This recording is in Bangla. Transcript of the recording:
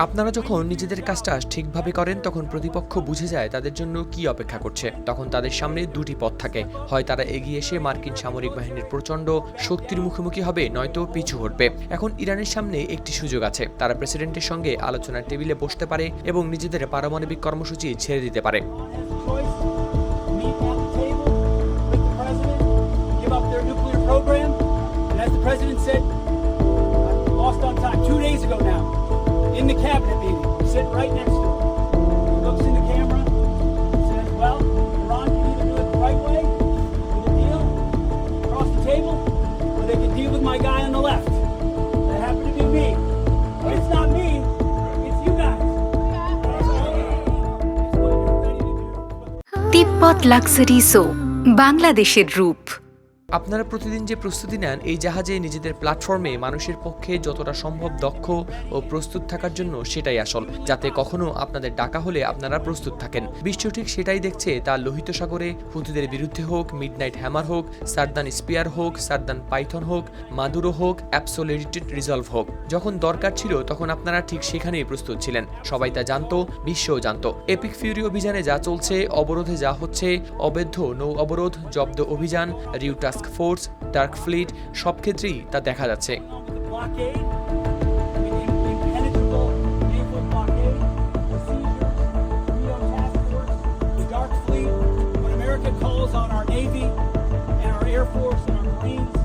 আপনারা যখন নিজেদের কাজটা ঠিকভাবে করেন তখন প্রতিপক্ষ বুঝে যায় তাদের জন্য কি অপেক্ষা করছে। তখন তাদের সামনে দুটি পথ থাকে, হয় তারা এগিয়ে এসে মার্কিন সামরিক বাহিনীর প্রচণ্ড শক্তির মুখোমুখি হবে, নয়তো পিছু হটবে। এখন ইরানের সামনে একটি সুযোগ আছে, তারা প্রেসিডেন্টের সঙ্গে আলোচনার টেবিলে বসতে পারে এবং নিজেদের পারমাণবিক কর্মসূচি ছেড়ে দিতে পারে। In the cabinet meeting, sitting right next to him. He looks in the camera and says, well, Iran can either do it the right way, with a deal, across the table, or they can deal with my guy on the left. That happened to be me. But it's not me, it's you guys. It's what you're ready to do. Tibet luxury so, বাংলাদেশের রূপ। আপনারা প্রতিদিন যে প্রস্তুতি নেন এই জাহাজে নিজেদের প্ল্যাটফর্মে মানুষের পক্ষে যতটা সম্ভব দক্ষ ও প্রস্তুত থাকার জন্য সেটাই আসল, যাতে কখনো আপনাদের ডাকা হলে আপনারা প্রস্তুত থাকেন। বিশ্ব ঠিক সেটাই দেখছে, তা লোহিত সাগরে হুথিদের বিরুদ্ধে হোক, মিডনাইট হ্যামার হোক, সারদান স্পিয়ার হোক, সারদান পাইথন হোক, মাদুরো হোক, অ্যাবসোলিউটেড রিজলভ হোক। যখন দরকার ছিল তখন আপনারা ঠিক সেখানেই প্রস্তুত ছিলেন। সবাই তা জানতো, বিশ্বও জানতো। এপিক ফিউরি অভিযানে যা চলছে, অবরোধে যা হচ্ছে, অবৈধ নৌ অবরোধ, জব্দ অভিযান, রিউ টাস্ক ফোর্স, ডার্ক ফ্লিট, সব ক্ষেত্রেই তা দেখা যাচ্ছে। Calls on our Navy and our Air Force and our Marines